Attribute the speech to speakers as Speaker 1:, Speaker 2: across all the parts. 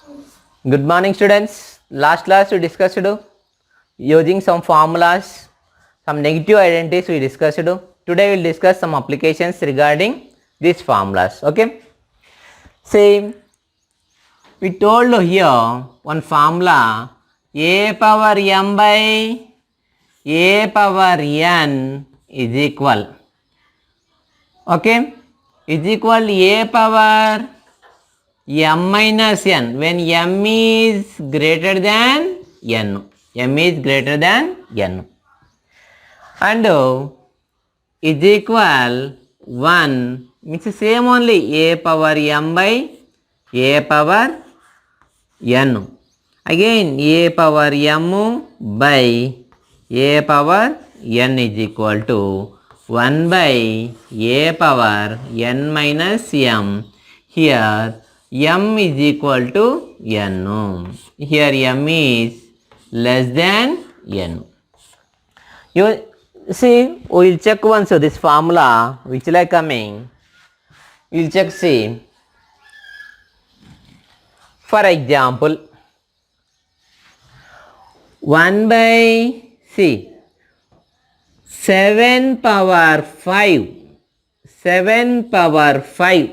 Speaker 1: Good morning, students. Last class we discussed using some formulas, some negative identities we discussed. Today we will discuss some applications regarding these formulas. Okay. See, we told here one formula a power m by a power n is equal. Okay. Is equal a power m minus n when m is greater than n. M is greater than n. And is equal 1 means same only a power m by a power n. Again a power m by a power n is equal to 1 by a power n minus m. Here m is equal to n. Here m is less than n. You see, we will check once this formula which like coming. We will check, see. For example, 1 by, see, 7 power 5, 7 power 5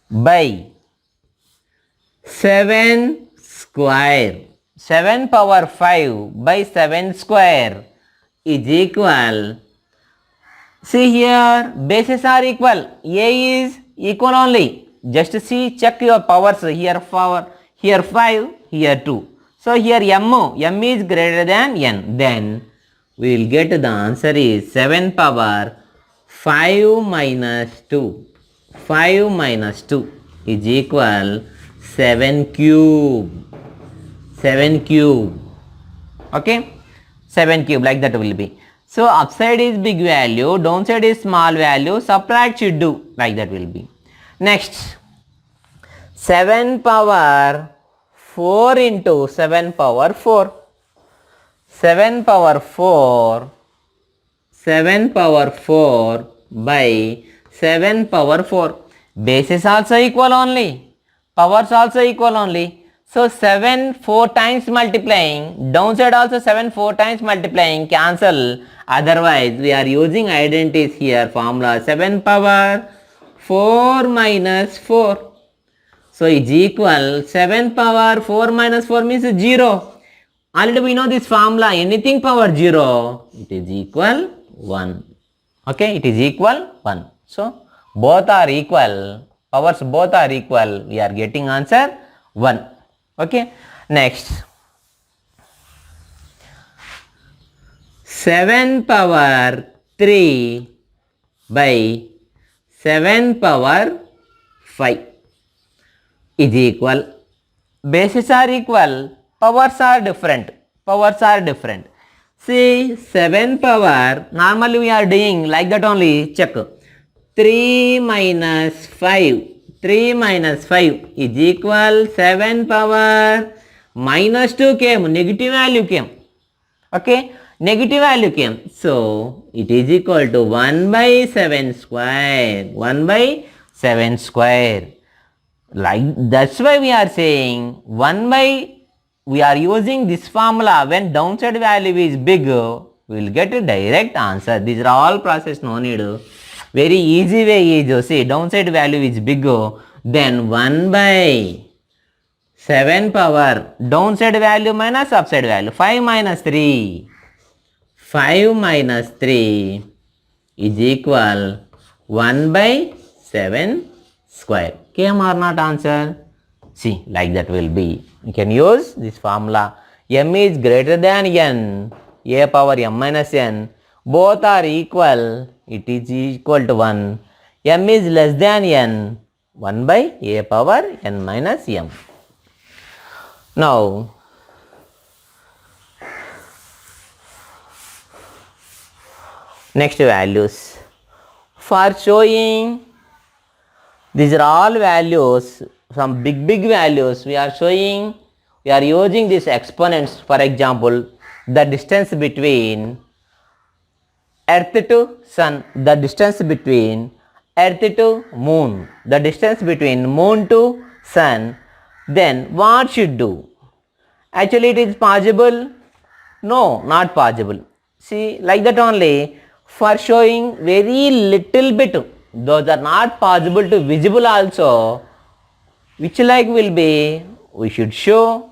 Speaker 1: by 7 square. 7 power 5 by 7 square is equal. See here, bases are equal. A is equal only. Just see, check your powers. Here power, here 5, here 2. So here m is greater than n. Then we will get the answer is 7 power 5 minus 2. 5 minus 2 is equal 7 cube. 7 cube. Okay. 7 cube, like that will be. So upside is big value, downside is small value, subtract should do, like that will be. Next, 7 power 4 into 7 power 4. 7 power 4, 7 power 4 by 7 power 4. Bases also equal only, powers also equal only. So 7 4 times multiplying, downside also 7 4 times multiplying, cancel. Otherwise we are using identities here, formula 7 power 4 minus 4. So is equal 7 power 4 minus 4 means 0. Already we know this formula, anything power 0, it is equal 1. Okay, it is equal 1. So both are equal, powers both are equal, we are getting answer 1. Okay, next, 7 power 3 by 7 power 5 is equal. Bases are equal, powers are different. Powers are different. See, 7 power, normally we are doing like that only, check. 3 minus 5. 3 minus 5 is equal 7 power minus 2 came, negative value came. Okay, negative value came. So it is equal to 1 by 7 square. 1 by 7 square. Like that's why we are saying 1 by, we are using this formula when downside value is big, we will get a direct answer. These are all process, no need. Very easy way is, see, downside value is bigger, then 1 by 7 power, downside value minus upside value, 5 minus 3. 5 minus 3 is equal 1 by 7 square. Came or not answer? See, like that will be. You can use this formula. M is greater than n, a power m minus n. Both are equal, it is equal to 1. M is less than n, 1 by a power n minus m. Now, next values. For showing, these are all values, some big values we are showing, we are using these exponents. For example, the distance between earth to sun, the distance between earth to moon, the distance between moon to sun, then what should do? Actually it is possible? No, not possible. See, like that only, for showing very little bit, those are not possible to visible also. Which like will be, we should show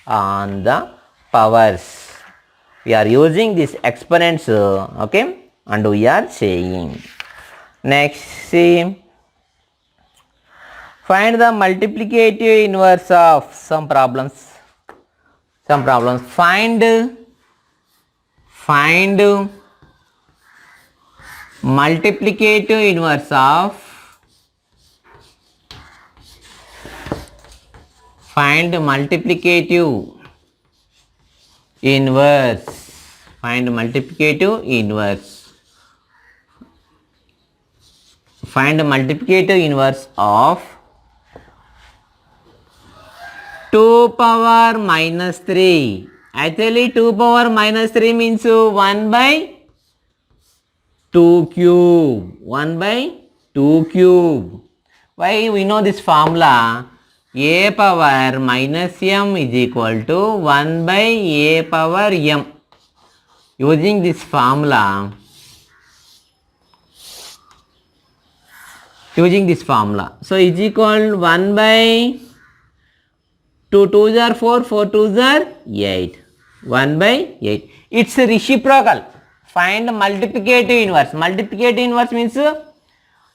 Speaker 1: on the powers. We are using these exponents, okay, and we are saying. Next, see, find the multiplicative inverse of some problems. Find multiplicative inverse of multiplicative inverse of 2 power minus 3. Actually 2 power minus 3 means 1 by 2 cube. 1 by 2 cube. Why we know this formula? A power minus m is equal to 1 by a power m. Using this formula, so is equal 1 by 2 2s are 4, 4 2s are 8, 1 by 8. It's reciprocal. Find multiplicative inverse. Multiplicative inverse means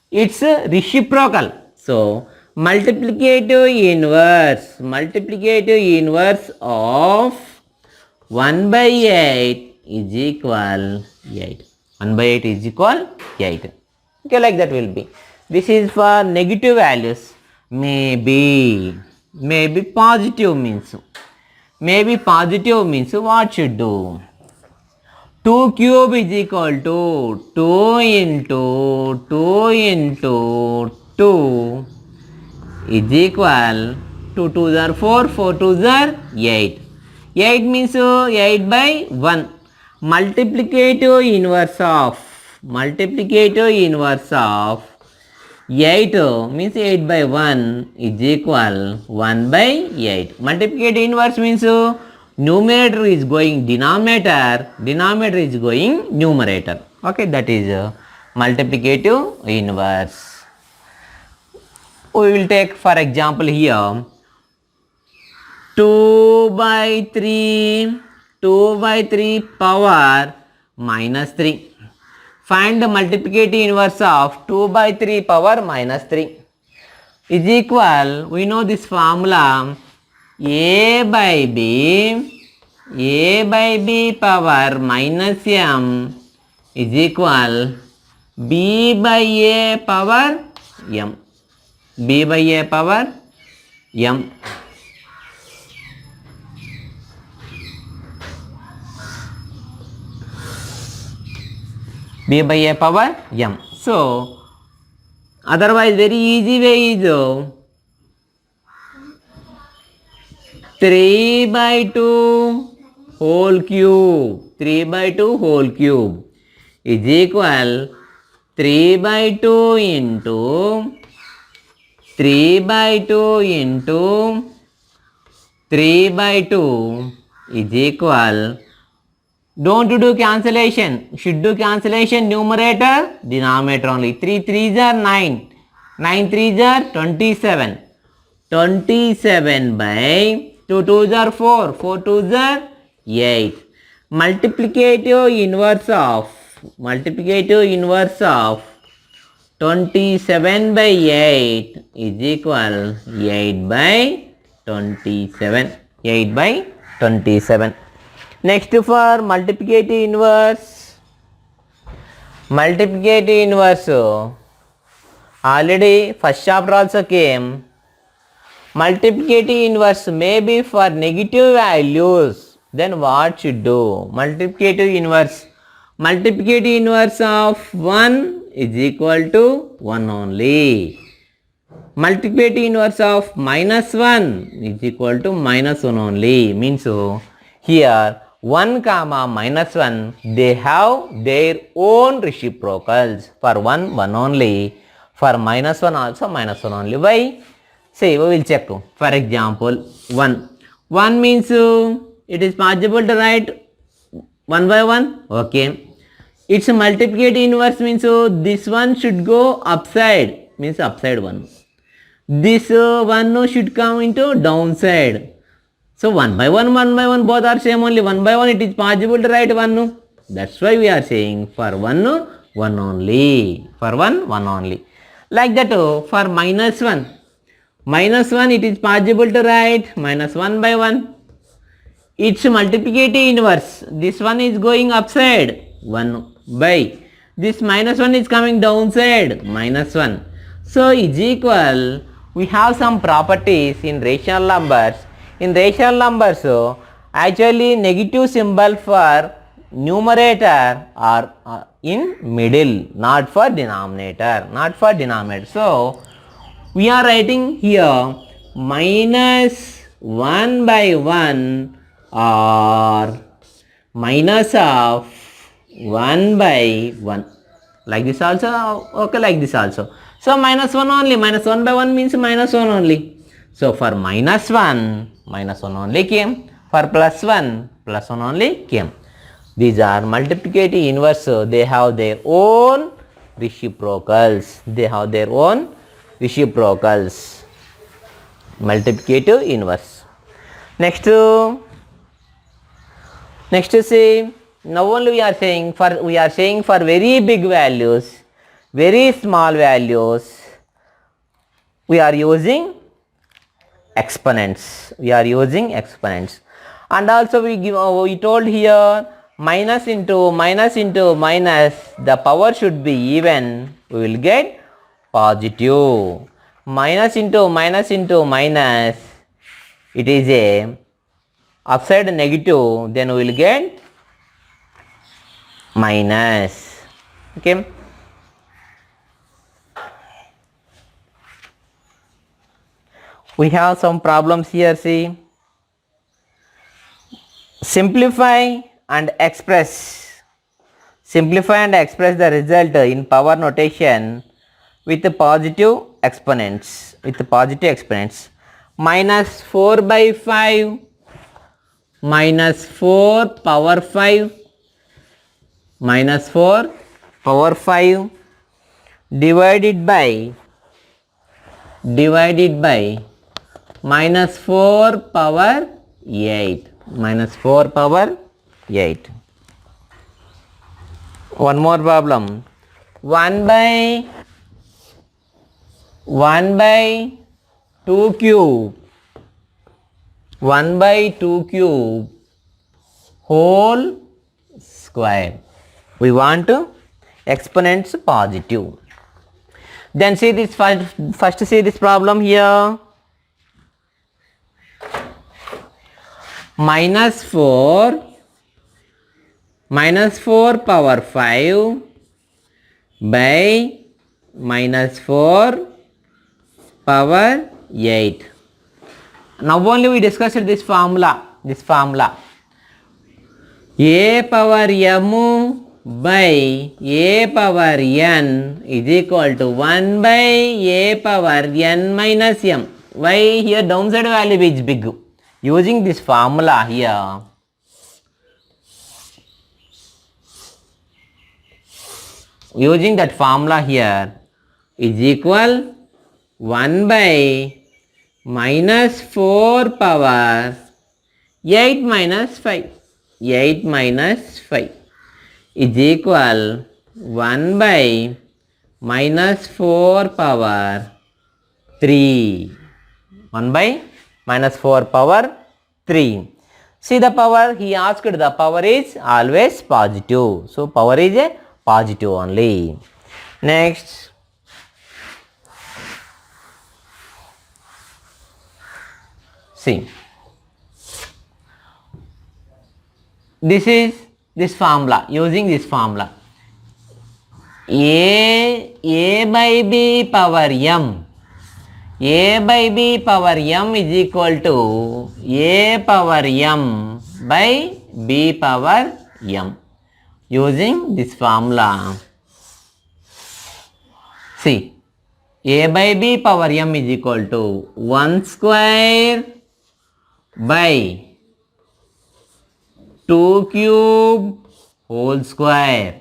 Speaker 1: it's reciprocal. So multiplicative inverse of 1 by 8 is equal 8. 1 by 8 is equal 8. Okay, like that will be. This is for negative values. Maybe positive means. What should do? 2 cube is equal to 2 into 2 is equal to 2s are 4, 4 2s are 8. 8 means 8 by 1. Multiplicative inverse of 8 means 8 by 1 is equal 1 by 8. Multiplicative inverse means numerator is going denominator is going numerator. Okay, that is multiplicative inverse. We will take for example here 2 by 3 power minus 3. Find the multiplicative inverse of 2 by 3 power minus 3 is equal, we know this formula, a by b power minus m is equal b by a power m. b by a power m. b by a power m. So otherwise very easy way is 3 by 2 whole cube. 3 by 2 whole cube is equal 3 by 2 into 3 by 2 into 3 by 2 is equal, don't do cancellation, should do cancellation numerator, denominator only. 3 3s are 9, 9 3s are 27, 27 by 2 2s are 4, 4 2s are 8. Multiplicative inverse of 27 by 8 is equal 8 by 27. 8 by 27. Next for multiplicative inverse, already first chapter also came. Multiplicative inverse may be for negative values. Then what should do? Multiplicative inverse of 1 is equal to 1 only. Multiplicative inverse of minus 1 is equal to minus 1 only. Means here 1 comma minus 1, they have their own reciprocals. For 1 1 only, for minus 1 also minus 1 only. Why? See, we will check. For example, 1. 1 means it is possible to write 1 by 1. Okay. Its multiplicative inverse means this one should go upside, means upside 1. This 1 should come into downside. So 1 by 1, 1 by 1 both are same only. 1 by 1 it is possible to write 1. That's why we are saying for 1, 1 only. For 1, 1 only. Like that for minus 1. Minus 1 it is possible to write minus 1 by 1. Its multiplicative inverse. This one is going upside 1 by. This minus 1 is coming downside minus 1. So is equal. We have some properties in rational numbers. In rational numbers actually negative symbol for numerator are in middle, not for denominator. Not for denominator. So we are writing here minus 1 by 1 or minus of 1 by 1. Like this also, okay, like this also. So minus 1 only, minus 1 by 1 means minus 1 only. So for minus 1 only came. For plus 1 only came. These are multiplicative inverse. They have their own reciprocals. They have their own reciprocals. Multiplicative inverse. Next see, now only we are saying for very big values, very small values, we are using exponents. We are using exponents. And also we told here minus into minus, the power should be even. We will get positive. Minus into minus, it is a upside negative, then we will get minus. Okay. We have some problems here, see. Simplify and express the result in power notation with the positive exponents. Minus 4 by 5 minus 4 power 5 divided by minus 4 power 8. One more problem. 1 by 2 cube. 1 by 2 cube whole square. We want exponents positive. Then see this first see this problem here. Minus 4 power 5 by minus 4 power 8. Now only we discussed this formula. A power m by a power n is equal to 1 by a power n minus m. Why here downside value is big? Using this formula here, using that formula here is equal 1 by minus 4 power 8 minus 5 is equal 1 by minus 4 power 3. 1 by minus 4 power 3. See the power, he asked the power is always positive. So power is a positive only. Next. See. This is this formula, using this formula. A by b power m. A by b power m is equal to a power m by b power m. Using this formula. See, A by B power m is equal to 1 square by 2 cube whole square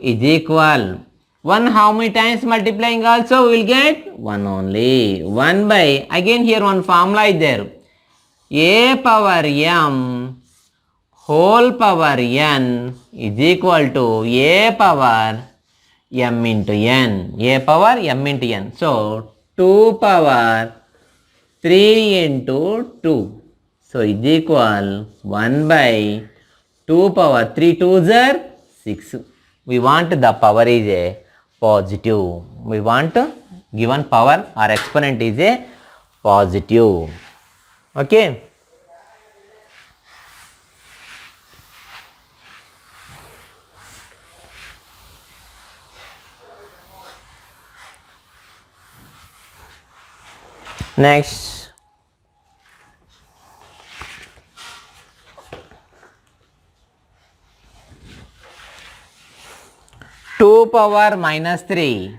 Speaker 1: is equal 1 how many times multiplying also we will get 1 only. 1 by, again here one formula is there, a power m whole power n is equal to a power m into n, a power m into n. So 2 power 3 into 2, so is equal 1 by 2 power 3 2s are 6. We want the power is a positive. We want given power or exponent is a positive. Okay. Next, two power minus 3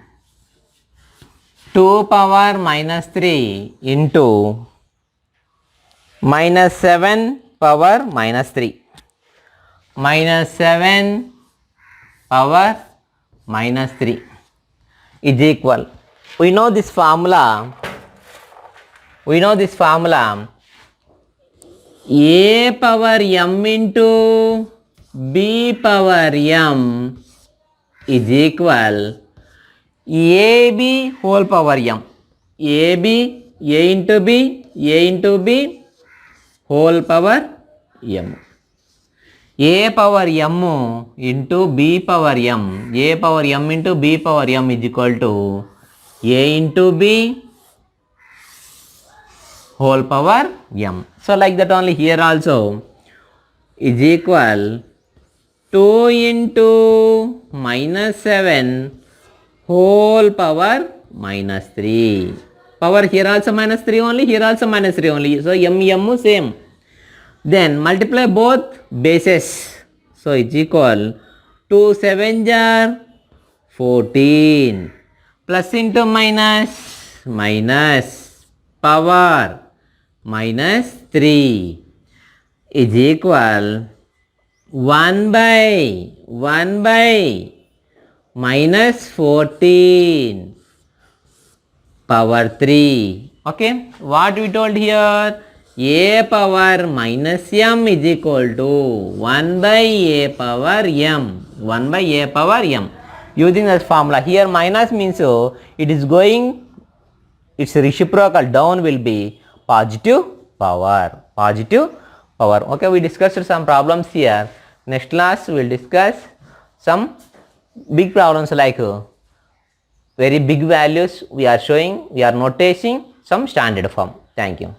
Speaker 1: into minus 7 power minus 3 minus 7 power minus 3 is equal. We know this formula. A power m into b power m is equal ab whole power m. A into b whole power m. A power m into b power m. A power m into b power m is equal to a into b whole power m. So like that only here also is equal 2 into minus 7 whole power minus 3. Power here also minus 3 only, here also minus 3 only. So m same. Then multiply both bases. So it's equal 2 7 jar 14 plus into minus power minus 3 is equal 1 by minus 14 power 3. Okay, what we told here, a power minus m is equal to 1 by a power m. Using this formula, here minus means it is going, its reciprocal down will be positive power. Okay, we discussed some problems here. Next class we will discuss some big problems like very big values we are showing, we are noticing some standard form. Thank you.